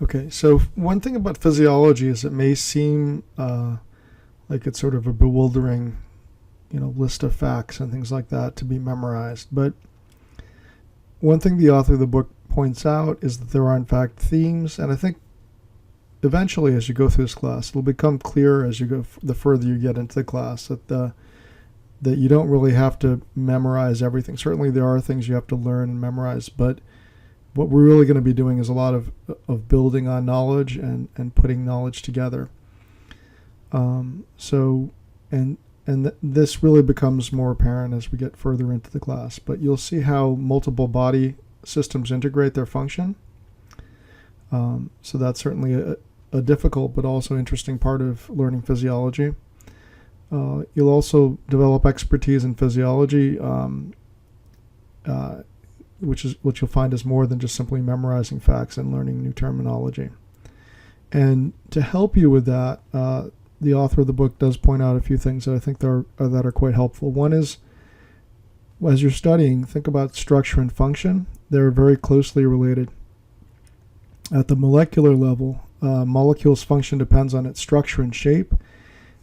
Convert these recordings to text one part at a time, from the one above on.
Okay, so one thing about physiology is it may seem like it's sort of a bewildering, list of facts and things like that to be memorized. But one thing the author of the book points out is that there are in fact themes, and I think eventually as you go through this class, it'll become clearer as you go the further you get into the class that you don't really have to memorize everything. Certainly there are things you have to learn and memorize, but what we're really going to be doing is a lot of building on knowledge and putting knowledge together. This really becomes more apparent as we get further into the class. But you'll see how multiple body systems integrate their function. So that's certainly a difficult but also interesting part of learning physiology. You'll also develop expertise in physiology, which you'll find is more than just simply memorizing facts and learning new terminology. And to help you with that, the author of the book does point out a few things that I think that are quite helpful. One is, as you're studying, think about structure and function. They're very closely related. At the molecular level, molecule's function depends on its structure and shape,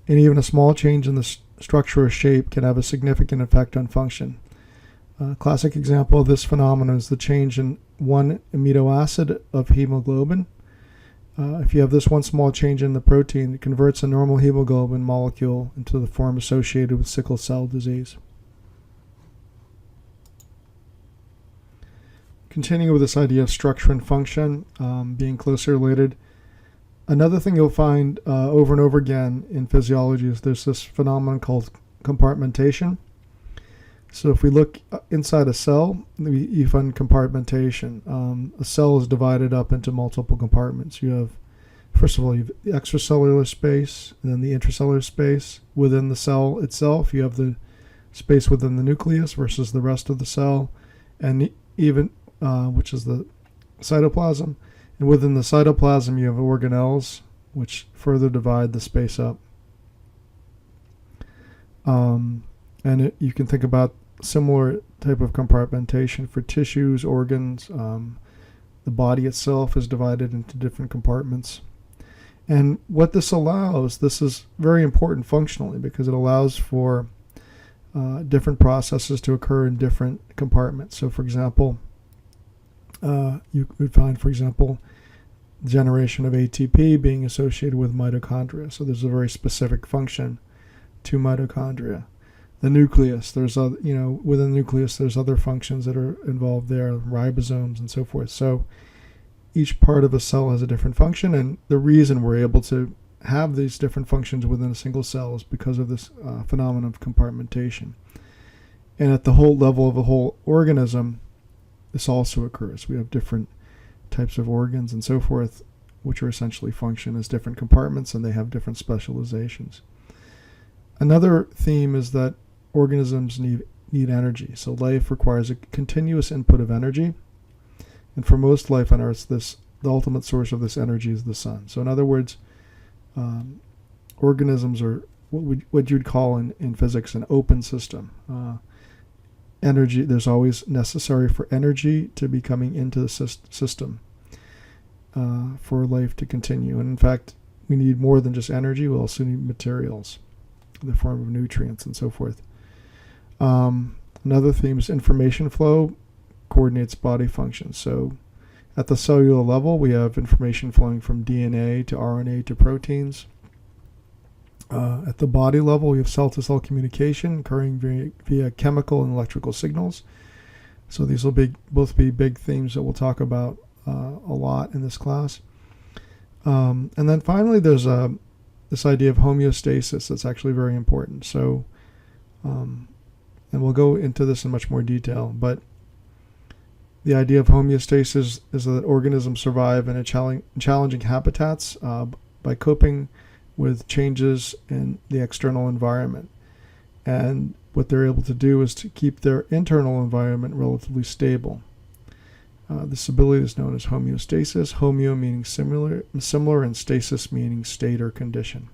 and even a small change in the structure or shape can have a significant effect on function. A classic example of this phenomenon is the change in one amino acid of hemoglobin. If you have this one small change in the protein, it converts a normal hemoglobin molecule into the form associated with sickle cell disease. Continuing with this idea of structure and function being closely related, another thing you'll find over and over again in physiology is there's this phenomenon called compartmentation. So if we look inside a cell, you find compartmentation. A cell is divided up into multiple compartments. You have, first of all, you have the extracellular space, and then the intracellular space. Within the cell itself, you have the space within the nucleus versus the rest of the cell, and even which is the cytoplasm. And within the cytoplasm, you have organelles, which further divide the space up. You can think about similar type of compartmentation for tissues, organs. The body itself is divided into different compartments. And what this allows, this is very important functionally because it allows for different processes to occur in different compartments. So for example, you would find, for example, generation of ATP being associated with mitochondria. So there's a very specific function to mitochondria. The nucleus, within the nucleus, there's other functions that are involved there, ribosomes and so forth. So each part of a cell has a different function, and the reason we're able to have these different functions within a single cell is because of this phenomenon of compartmentation. And at the whole level of a whole organism, this also occurs. We have different types of organs and so forth, which are essentially function as different compartments, and they have different specializations. Another theme is that organisms need energy. So life requires a continuous input of energy. And for most life on Earth, the ultimate source of this energy is the sun. So in other words, organisms are what you'd call in physics an open system. Energy, there's always necessary for energy to be coming into the system for life to continue. And in fact, we need more than just energy. We also need materials in the form of nutrients and so forth. Another theme is information flow coordinates body functions. So at the cellular level, we have information flowing from DNA to RNA to proteins. At the body level, we have cell-to-cell communication occurring via chemical and electrical signals. So these will both be big themes that we'll talk about a lot in this class. And then finally, there's this idea of homeostasis that's actually very important. So, and we'll go into this in much more detail, but the idea of homeostasis is that organisms survive in challenging habitats by coping with changes in the external environment. And what they're able to do is to keep their internal environment relatively stable. This ability is known as homeostasis, homeo meaning similar, and stasis meaning state or condition.